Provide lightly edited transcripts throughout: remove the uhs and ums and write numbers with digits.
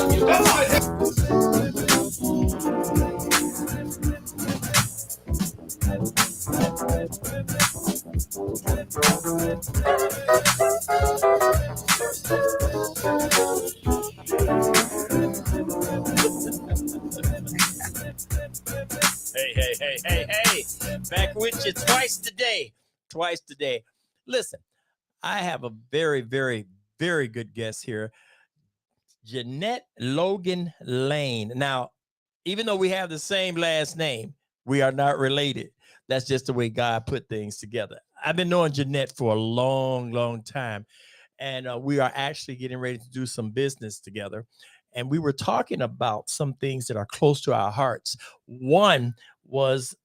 Hey. Back with you twice today. Twice today. Listen, I have a very, very, very good guest here, Jeanette Logan Lane. Now, even though we have the same last name, we are not related. That's just the way God put things together. I've been knowing Jeanette for a long, long time, and we are actually getting ready to do some business together. And we were talking about some things that are close to our hearts. One was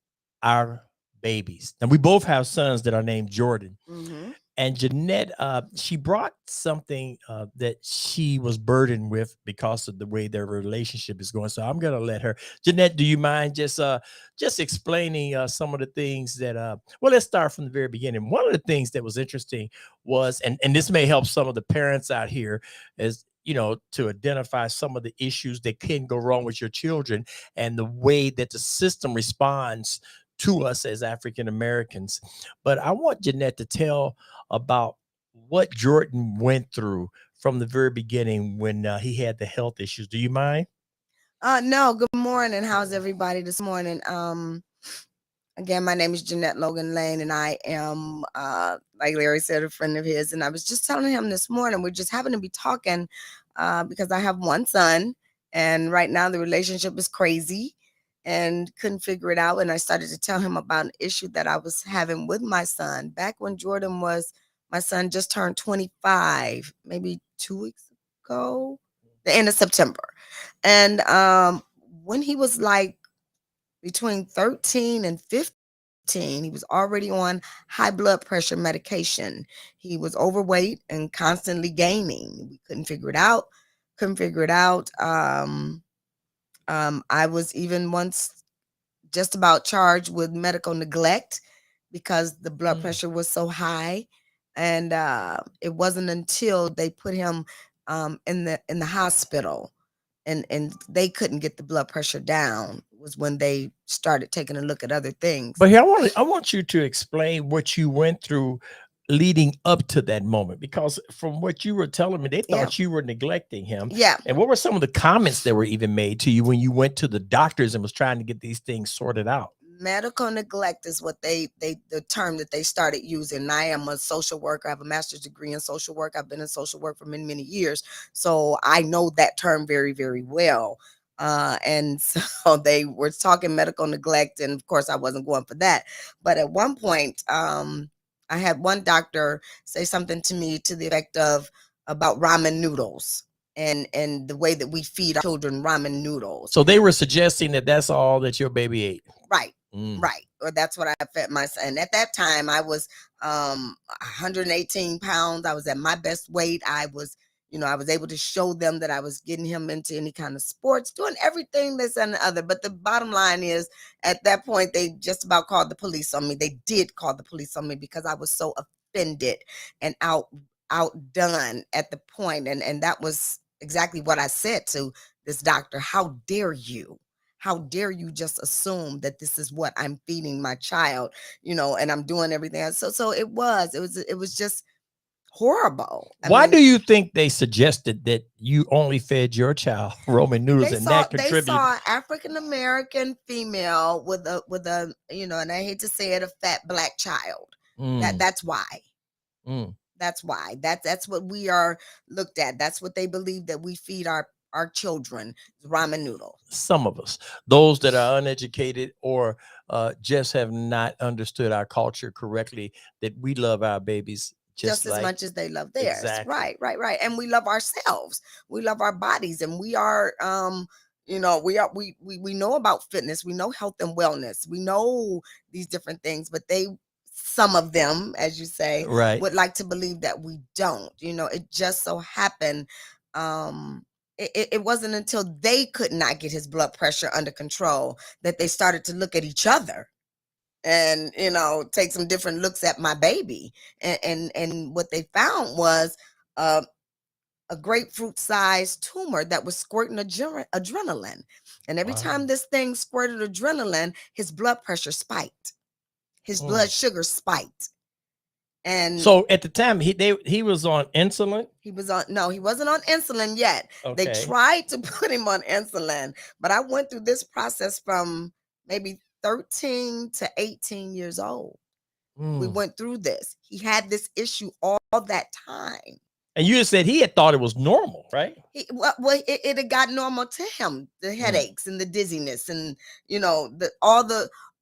our babies. And we both have sons that are named Jordan. Mm-hmm. And Jeanette, she brought something that she was burdened with because of the way their relationship is going. So I'm going to let her. Jeanette, do you mind just explaining some of the things that, well, let's start from the very beginning. One of the things that was interesting was, and this may help some of the parents out here, is, you know, to identify some of the issues that can go wrong with your children and the way that the system responds to us as African Americans. But I want Jeanette to tell about what Jordan went through from the very beginning when he had the health issues. Do you mind? No, good morning. How's everybody this morning? Again, my name is Jeanette Logan Lane, and I am, like Larry said, a friend of his. And I was just telling him this morning, we're just having to be talking because I have one son, and right now the relationship is crazy and couldn't figure it out. And I started to tell him about an issue that I was having with my son back when my son just turned 25, maybe 2 weeks ago, the end of September. And when he was like between 13 and 15, he was already on high blood pressure medication. He was overweight and constantly gaining. We couldn't figure it out. I was even once just about charged with medical neglect because the blood pressure was so high. And it wasn't until they put him in the hospital and they couldn't get the blood pressure down was when they started taking a look at other things. But here, I want you to explain what you went through leading up to that moment, because from what you were telling me, they thought you were neglecting him. Yeah. And what were some of the comments that were even made to you when you went to the doctors and was trying to get these things sorted out? Medical neglect is what the term that they started using. I am a social worker. I have a master's degree in social work. I've been in social work for many, many years. So I know that term very, very well. And so they were talking medical neglect. And of course I wasn't going for that. But at one point, I had one doctor say something to me to the effect of about ramen noodles and the way that we feed our children ramen noodles. So they were suggesting that that's all that your baby ate. Right. Right. Or that's what I fed my son. And at that time I was 118 pounds. I was at my best weight. I was able to show them that I was getting him into any kind of sports, doing everything this and the other. But the bottom line is, at that point, they just about called the police on me. They did call the police on me because I was so offended and outdone at the point. And that was exactly what I said to this doctor. How dare you? How dare you just assume that this is what I'm feeding my child, and I'm doing everything else. So it was just horrible. Why do you think they suggested that you only fed your child ramen noodles that contributed? They saw African American female with a and I hate to say it, a fat black child. That's why. That's why. That's what we are looked at. That's what they believe that we feed our children, ramen noodles. Some of us, those that are uneducated or just have not understood our culture correctly, that we love our babies just as much as they love theirs. Exactly. Right. And we love ourselves. We love our bodies, and we are we know about fitness. We know health and wellness. We know these different things, but some of them, as you say, would like to believe that we don't. It just so happened it wasn't until they could not get his blood pressure under control that they started to look at each other and take some different looks at my baby, and what they found was a grapefruit-sized tumor that was squirting adrenaline. And every time this thing squirted adrenaline, his blood pressure spiked. His blood sugar spiked. And so at the time he was on insulin. he wasn't on insulin yet. Okay. They tried to put him on insulin, but I went through this process from maybe 13 to 18 years old. We went through this. He had this issue all that time. And you said he had thought it was normal, right? It had got normal to him, the headaches and the dizziness and, you know,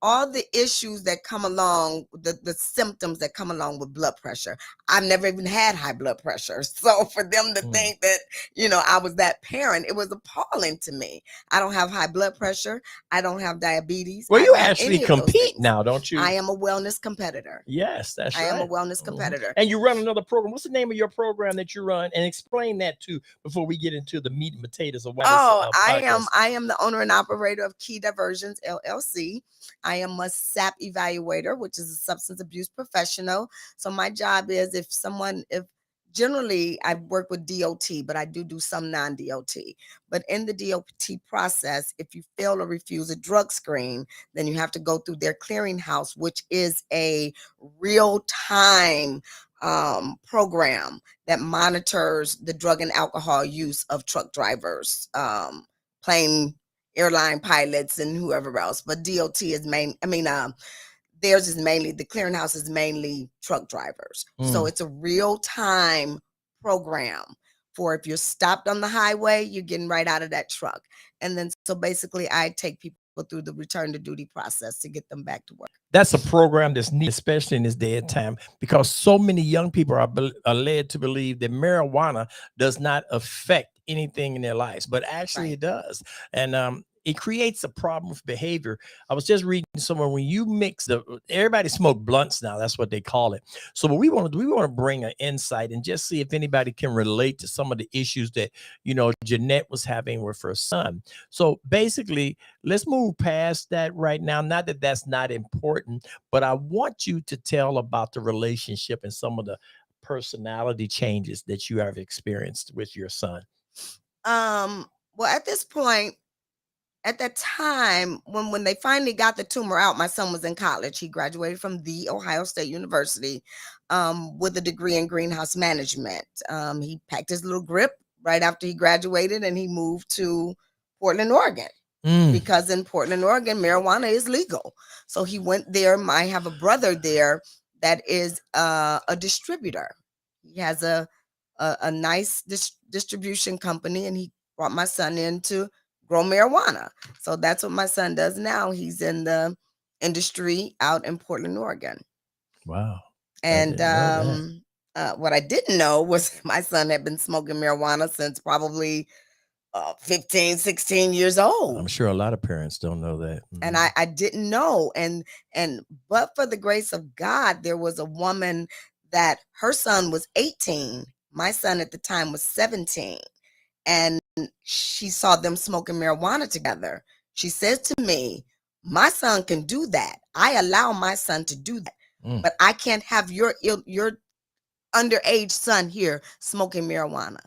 all the issues that come along, the symptoms that come along with blood pressure. I've never even had high blood pressure. So for them to think that, you know, I was that parent, it was appalling to me. I don't have high blood pressure. I don't have diabetes. Well, you actually compete now, don't you? I am a wellness competitor. Yes, that's right. I am a wellness competitor. And you run another program. What's the name of your program that you run? And explain that too before we get into the meat and potatoes of wellness. I am the owner and operator of Key Diversions LLC. I am a SAP evaluator, which is a substance abuse professional. So my job is if generally I work with DOT, but I do some non-DOT. But in the DOT process, if you fail or refuse a drug screen, then you have to go through their clearinghouse, which is a real-time program that monitors the drug and alcohol use of truck drivers, plane airline pilots and whoever else. But DOT is theirs is mainly, the clearinghouse is mainly truck drivers. So it's a real-time program for if you're stopped on the highway, you're getting right out of that truck. And then so basically I take people through the return to duty process to get them back to work. That's a program that's needed, especially in this day and time, because so many young people are led to believe that marijuana does not affect anything in their lives, but actually it does. And it creates a problem with behavior. I was just reading somewhere, when you mix everybody smoke blunts now, that's what they call it. So what we want to do, we want to bring an insight and just see if anybody can relate to some of the issues that, you know, Jeanette was having with her son. So basically, let's move past that right now. Not that that's not important, but I want you to tell about the relationship and some of the personality changes that you have experienced with your son. Well, at this point, at that time, when they finally got the tumor out, my son was in college. He graduated from the Ohio State University with a degree in greenhouse management. He packed his little grip right after he graduated and he moved to Portland, Oregon. Because in Portland, Oregon, marijuana is legal. So he went there. I have a brother there that is a distributor. He has a nice distribution company, and he brought my son in to grow marijuana. So that's what my son does now. He's in the industry out in Portland, Oregon. Wow. And what I didn't know was my son had been smoking marijuana since probably 15, 16 years old. I'm sure a lot of parents don't know that. And I didn't know. But for the grace of God, there was a woman that her son was 18. My son at the time was 17. And she saw them smoking marijuana together. She says to me, my son can do that. I allow my son to do that. But I can't have your underage son here smoking marijuana.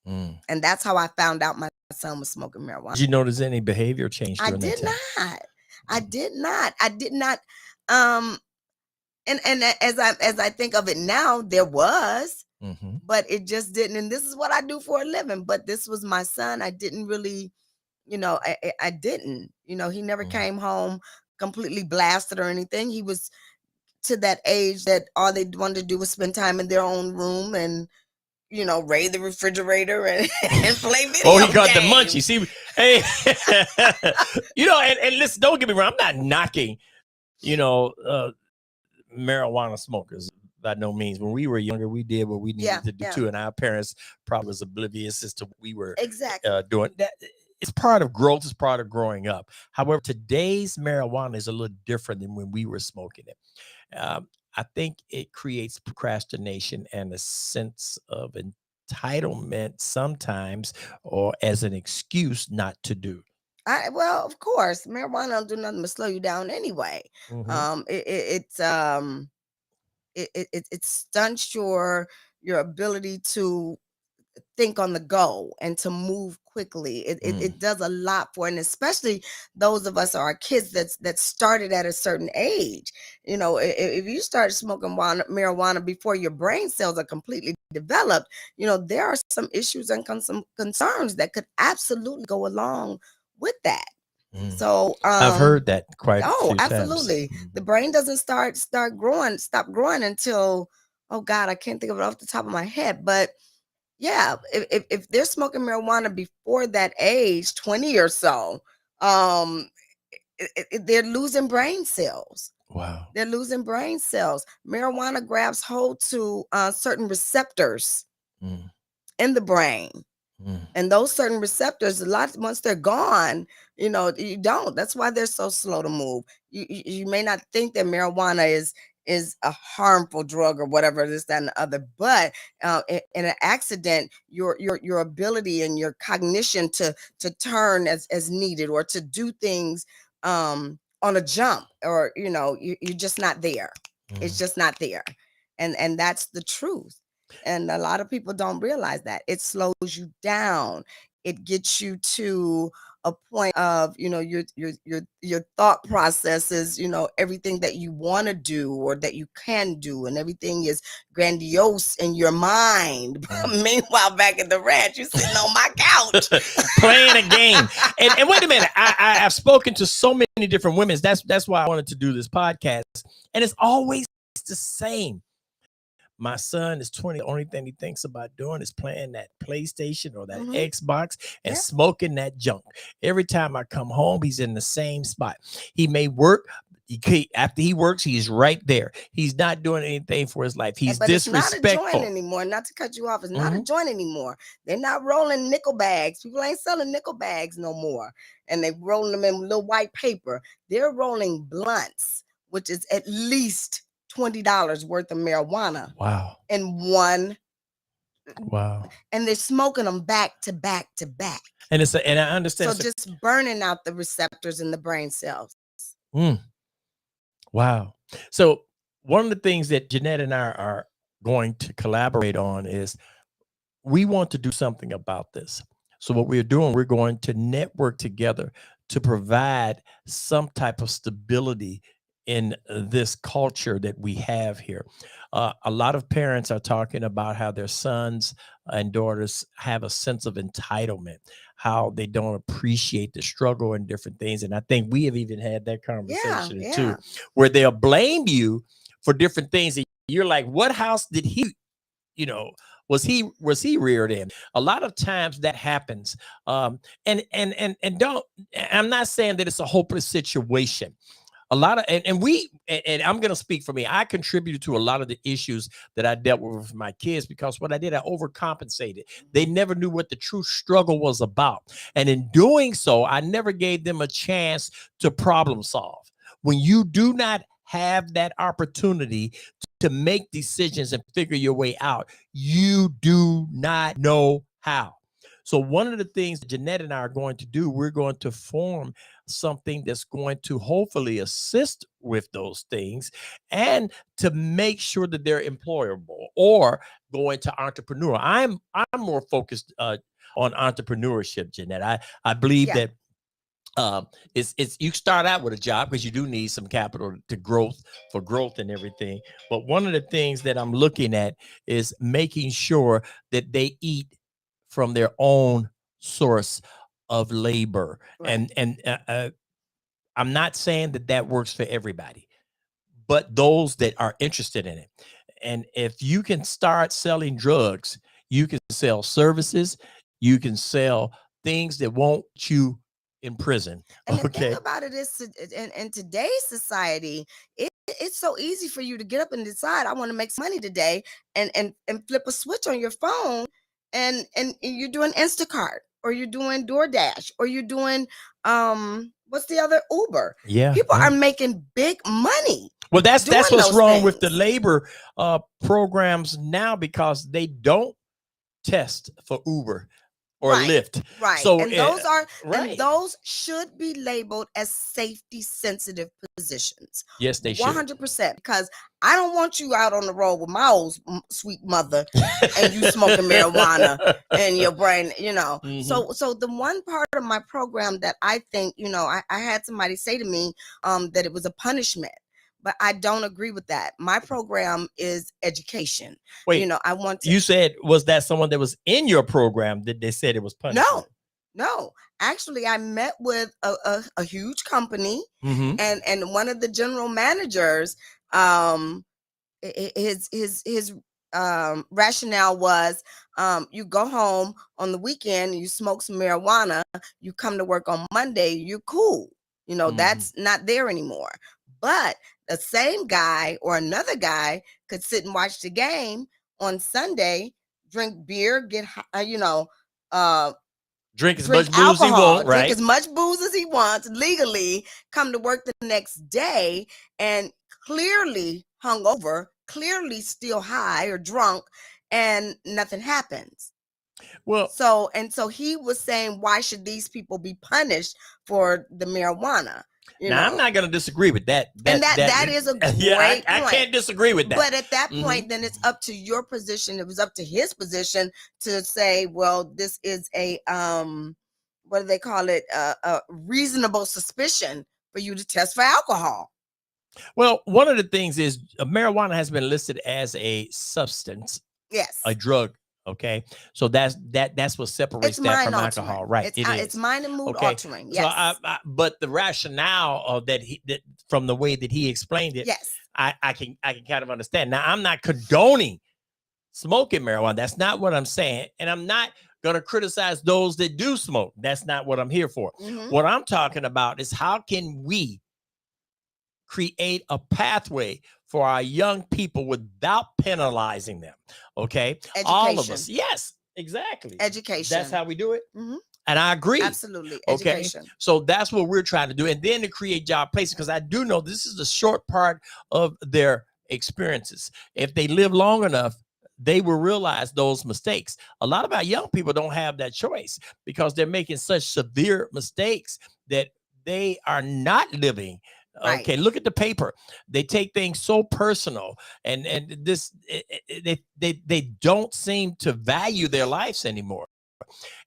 And that's how I found out my son was smoking marijuana. Did you notice any behavior change during that time? I did not. And as I think of it now, there was, but it just didn't. And this is what I do for a living. But this was my son. I didn't really, I didn't. He never came home completely blasted or anything. He was to that age that all they wanted to do was spend time in their own room and raid the refrigerator and play video Oh, he got games. the munchies. See, hey, and listen, don't get me wrong. I'm not knocking, marijuana smokers by no means. When we were younger, we did what we needed to do too, and our parents probably was oblivious as to what we were doing. That it's part of growth. It's part of growing up. However, today's marijuana is a little different than when we were smoking it. I think it creates procrastination and a sense of entitlement sometimes, or as an excuse not to do. Well, of course, marijuana don't do nothing but slow you down anyway. It stunts your ability to think on the go and to move quickly. It does a lot for, and especially those of us, our kids that started at a certain age. You know, if you start smoking marijuana before your brain cells are completely developed, you know, there are some issues and some concerns that could absolutely go along with that. So I've heard that quite a few absolutely. times. The brain doesn't stop growing until, oh God, I can't think of it off the top of my head, but yeah, if they're smoking marijuana before that age, 20 or so, they're losing brain cells. Wow. They're losing brain cells. Marijuana grabs hold to certain receptors in the brain. And those certain receptors, once they're gone, you know, you don't. That's why they're so slow to move. You may not think that marijuana is a harmful drug or whatever, this, that, and the other, but in an accident, your ability and your cognition to turn as needed, or to do things on a jump, or you know, you're just not there. It's just not there, and that's the truth. And a lot of people don't realize that it slows you down. It gets you to a point of, you know, your thought processes, you know, everything that you want to do or that you can do, and everything is grandiose in your mind. Meanwhile, back at the ranch, you're sitting on my couch playing a game. And wait a minute, I've spoken to so many different women. That's why I wanted to do this podcast, and it's always the same. My son is 20. The only thing he thinks about doing is playing that PlayStation or that Xbox and smoking that junk. Every time I come home, he's in the same spot. He may work. After he works, he's right there. He's not doing anything for his life. He's disrespectful. It's not a joint anymore. Not to cut you off. It's not a joint anymore. They're not rolling nickel bags. People ain't selling nickel bags no more. And they're rolling them in little white paper. They're rolling blunts, which is at least $20 worth of marijuana. Wow. In one. Wow. And they're smoking them back to back to back. And I understand. So just burning out the receptors in the brain cells. Wow. So one of the things that Jeanette and I are going to collaborate on is we want to do something about this. So what we're doing, we're going to network together to provide some type of stability in this culture that we have here. A lot of parents are talking about how their sons and daughters have a sense of entitlement, how they don't appreciate the struggle and different things. And I think we have even had that conversation too, where they'll blame you for different things. And you're like, what house did he, you know, was he reared in? A lot of times that happens. And don't, I'm not saying that it's a hopeless situation. A lot of, and I'm going to speak for me. I contributed to a lot of the issues that I dealt with my kids, because what I did, I overcompensated. They never knew what the true struggle was about. And in doing so, I never gave them a chance to problem solve. When you do not have that opportunity to make decisions and figure your way out, you do not know how. So one of the things Jeanette and I are going to do, we're going to form something that's going to hopefully assist with those things and to make sure that they're employable or go into entrepreneur. I'm more focused on entrepreneurship, Jeanette. I believe that it's you start out with a job because you do need some capital to growth and everything. But one of the things that I'm looking at is making sure that they eat from their own source of labor. Right. And I'm not saying that works for everybody, but those that are interested in it. And if you can start selling drugs, you can sell services, you can sell things that won't you in prison. And the thing about it is, in today's society, it's so easy for you to get up and decide, I want to make some money today, and flip a switch on your phone, and you're doing Instacart, or you're doing DoorDash, or you're doing what's the other, Uber. Yeah, people are making big money. Well, that's what's wrong with the labor programs now, because they don't test for Uber. or lift. Right. So And those are right. and those should be labeled as safety sensitive positions. Yes, they should. 100%, because I don't want you out on the road with my old sweet mother and you smoking marijuana in your brain, you know. So the one part of my program that I think, you know, I had somebody say to me that it was a punishment. But I don't agree with that. My program is education. Wait, you know, I want to. You said, was that someone that was in your program that they said it was punishment? No. Actually, I met with a huge company, and one of the general managers, his rationale was, you go home on the weekend, you smoke some marijuana, you come to work on Monday, you're cool. You know, that's not there anymore. But the same guy or another guy could sit and watch the game on Sunday, drink beer, get drink as much booze as he wants, right? Drink as much booze as he wants legally, come to work the next day and clearly hungover, clearly still high or drunk, and nothing happens. Well, so he was saying, why should these people be punished for the marijuana? Now, I'm not going to disagree with that. That is a great point. I can't disagree with that. But at that point, then it's up to your position. It was up to his position to say, well, this is a, what do they call it? A reasonable suspicion for you to test for alcohol. Well, one of the things is marijuana has been listed as a substance. Yes. A drug. Okay, so that's what separates that from alcohol, right? It's mind and mood altering. Yes. So but the rationale of that from the way that he explained it, yes, I can kind of understand. Now, I'm not condoning smoking marijuana. That's not what I'm saying, and I'm not going to criticize those that do smoke. That's not what I'm here for. What I'm talking about is how can we create a pathway for our young people without penalizing them. Okay. Education. All of us. Yes, exactly. Education. That's how we do it. And I agree. Absolutely. Okay. Education. So that's what we're trying to do. And then to create job placement, because I do know this is the short part of their experiences. If they live long enough, they will realize those mistakes. A lot of our young people don't have that choice because they're making such severe mistakes that they are not living. Right. Okay, look at the paper. They take things so personal, and they don't seem to value their lives anymore.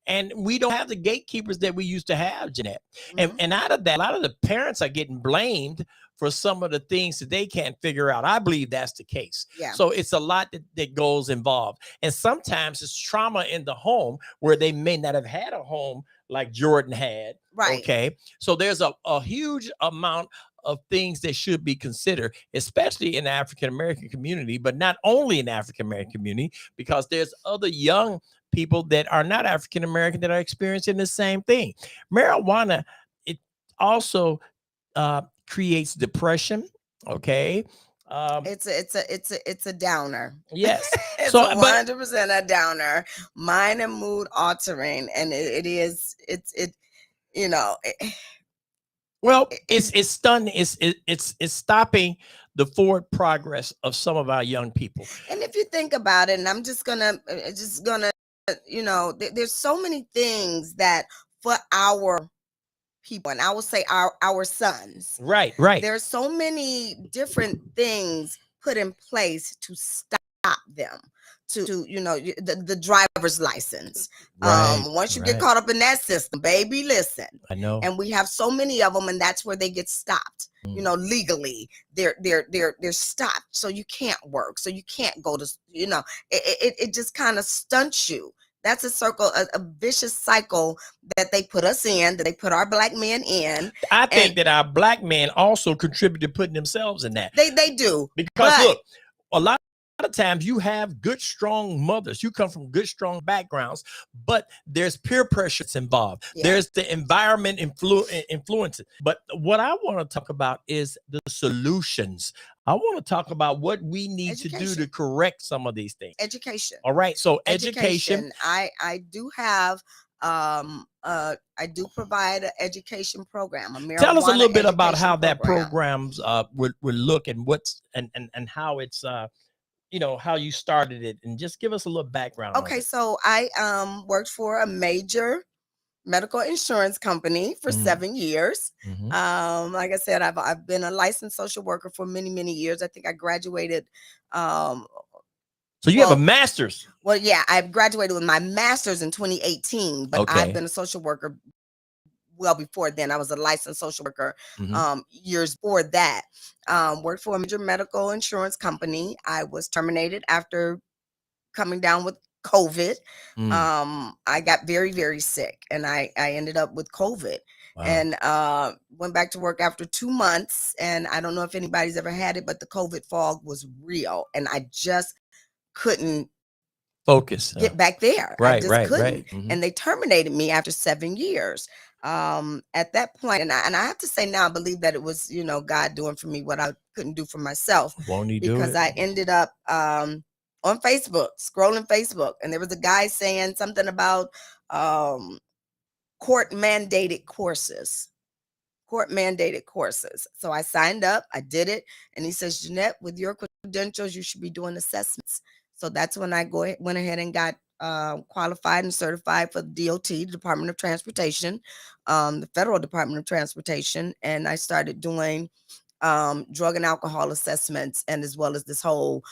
And we don't have the gatekeepers that we used to have, Jeanette. And out of that, a lot of the parents are getting blamed for some of the things that they can't figure out. I believe that's the case. Yeah. So it's a lot that goes involved. And sometimes it's trauma in the home where they may not have had a home like Jordan had. Right. Okay. So there's a huge amount of things that should be considered, especially in the African-American community, but not only in the African-American community, because there's other young people that are not African-American that are experiencing the same thing. Marijuana, it also creates depression. Okay. It's a downer. Yes. It's so 100% a downer, mind and mood altering. And it's well, it's stunning. It's stopping the forward progress of some of our young people. And if you think about it, and I'm just gonna, there's so many things that for our people, and I will say our sons. Right. There's so many different things put in place to stop them. To the driver's license. Once you get caught up in that system, baby, listen. I know. And we have so many of them, and that's where they get stopped. Legally, they're stopped. So you can't work. So you can't go to. It just kind of stunts you. That's a circle, a vicious cycle that they put us in, that they put our black men in. I think that our black men also contribute to putting themselves in that. They do. Because look, a lot of times you have good, strong mothers. You come from good, strong backgrounds, but there's peer pressure that's involved. Yeah. There's the environment influences. But what I want to talk about is the solutions. I want to talk about what we need to do to correct some of these things. Education. All right. So education. I do have I do provide an education program. Tell us a little bit about how that programs would look and what's and how it's how you started it, and just give us a little background on Okay, it. so I worked for a major medical insurance company for Mhm. 7 years. Mhm. Like I said, I've been a licensed social worker for many years. I think I graduated. Um, So you have a well, master's. well, yeah, I graduated with my master's in 2018, but I've Okay. been a social worker well before then. I was a licensed social worker Mhm. years before that. Worked for a major medical insurance company. I was terminated after coming down with COVID. Mm. I got very sick, and I ended up with COVID. Wow. And went back to work after 2 months. And I don't know if anybody's ever had it, but the COVID fog was real, and I just couldn't Focus. get back there. I Right, just right, right. couldn't. Mhm. And they terminated me after 7 years. At that point, and I have to say now, I believe that it was, God doing for me what I couldn't do for myself, Won't he do because it? I ended up on Facebook, scrolling Facebook, and there was a guy saying something about um, court mandated courses. Court mandated courses. So I signed up, I did it, and he says, Jeanette, with your credentials, you should be doing assessments. So that's when I went ahead and got qualified and certified for the DOT, the Department of Transportation, the Federal Department of Transportation, and I started doing drug and alcohol assessments, and as well as this whole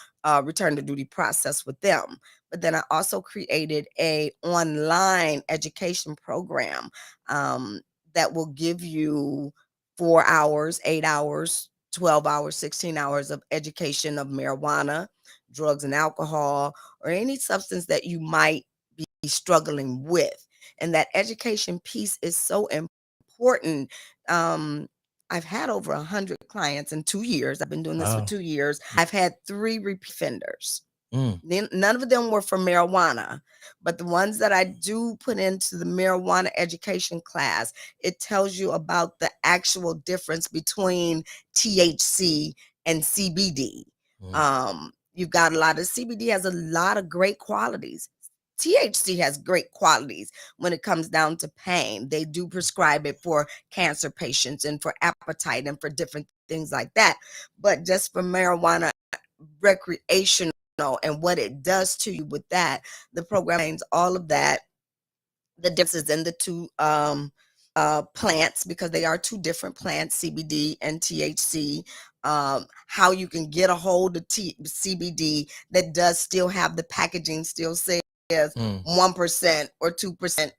return to duty process with them. But then I also created a online education program that will give you 4 hours, 8 hours, 12 hours, 16 hours of education of marijuana, drugs and alcohol, or any substance that you might be struggling with. And that education piece is so important. I've had over 100 clients in 2 years. I've been doing this for Wow. 2 years. I've had 3 repeat offenders. Mm. None of them were for marijuana, but the ones that I do put into the marijuana education class, it tells you about the actual difference between THC and CBD. You've got a lot of CBD has a lot of great qualities. THC has great qualities when it comes down to pain. They do prescribe it for cancer patients and for appetite and for different things like that. But just for marijuana recreational and what it does to you with that, the program explains all of that, the differences in the two plants, because they are two different plants, CBD and THC. How you can get a hold of CBD that does still have the packaging, still says 1% or 2%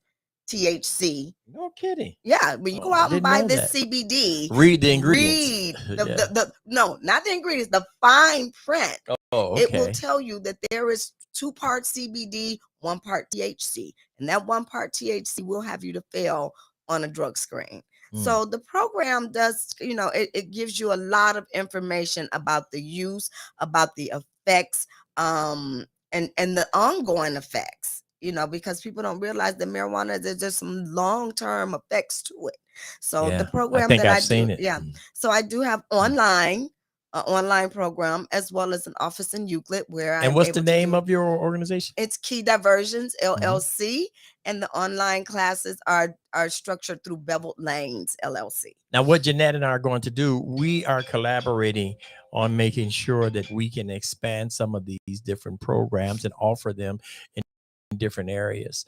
THC. No kidding. Yeah, when you go Oh, I out and didn't buy know this that. CBD, Read the ingredients. read Yeah. no, not the ingredients, the fine print. Oh, It will okay. tell you that there is 2 parts CBD, 1 part THC, and that 1 part THC will have you to fail on a drug screen. So the program does, it gives you a lot of information about the use, about the effects, and the ongoing effects. Because people don't realize that marijuana, there's just some long-term effects to it. So the Yeah, I program think that I've I do, seen it. yeah. So I do have online program, as well as an office in Euclid where And I'm what's the able to name do. of your organization? It's Key Diversions Mhm. LLC, and the online classes are structured through Beveled Lanes LLC. Now, what Jeanette and I are going to do, we are collaborating on making sure that we can expand some of these different programs and offer them in different areas.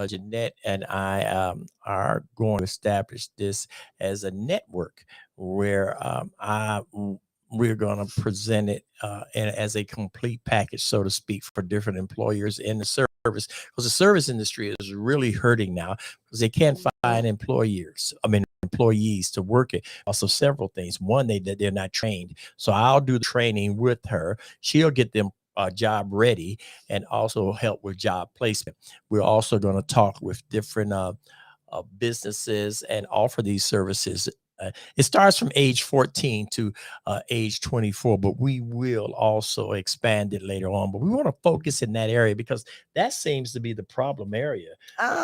Jeanette and I are going to establish this as a network where we're going to present it as a complete package, so to speak, for different employers in the service, because the service industry is really hurting now because they can't find employees to work it. Also, several things. One, they're not trained. So I'll do the training with her. She'll get them job ready and also help with job placement. We're also going to talk with different businesses and offer these services. It starts from age 14 to age 24, but we will also expand it later on. But we want to focus in that area because that seems to be the problem area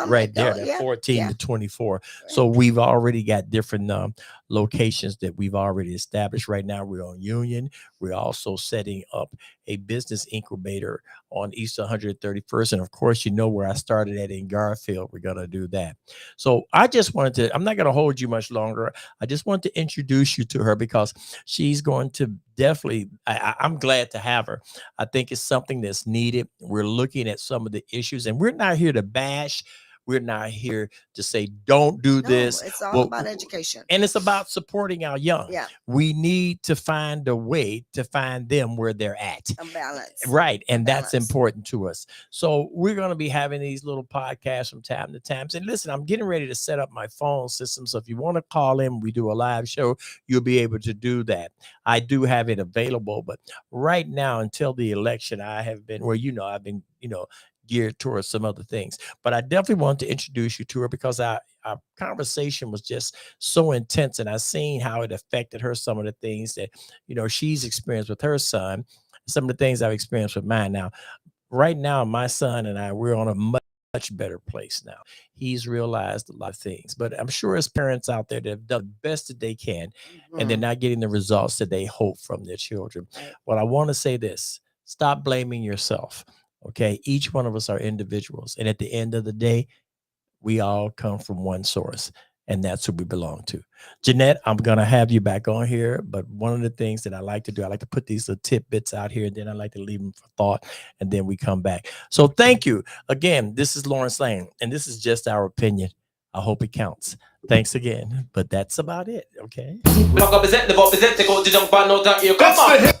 right there, that 14 to 24. So we've already got different locations that we've already established. Right now, we're on Union. We're also setting up a business incubator on East 131st. And of course, you know where I started at in Garfield. We're going to do that. So I just wanted to, I'm not going to hold you much longer. I just want to introduce you to her because she's going to definitely, I'm glad to have her. I think it's something that's needed. We're looking at some of the issues, and we're not here to bash. We're not here to say, don't do No, this. it's all Well, about education. and it's about supporting our young. Yeah, We need to find a way to find them where they're at. a balance. Right. A And that's balance. important to us. So we're going to be having these little podcasts from time to time. And listen, I'm getting ready to set up my phone system. So if you want to call in, we do a live show, you'll be able to do that. I do have it available. But right now, until the election, I have been, well, I've been, geared towards some other things. But I definitely want to introduce you to her because our conversation was just so intense, and I seen how it affected her, some of the things that she's experienced with her son, some of the things I've experienced with mine. Now, right now, my son and we're on a much better place now. He's realized a lot of things, but I'm sure as parents out there that have done the best that they can, and they're not getting the results that they hope from their children. Right. Well, I want to say this: stop blaming yourself. Okay, each one of us are individuals, and at the end of the day, we all come from one source, and that's who we belong to. Jeanette, I'm gonna have you back on here, but one of the things that I like to do, I like to put these little tidbits out here, and then I like to leave them for thought, and then we come back. So thank you again. This is Lawrence Lane, and this is just our opinion. I hope it counts. Thanks again, but that's about it. Okay. Come on.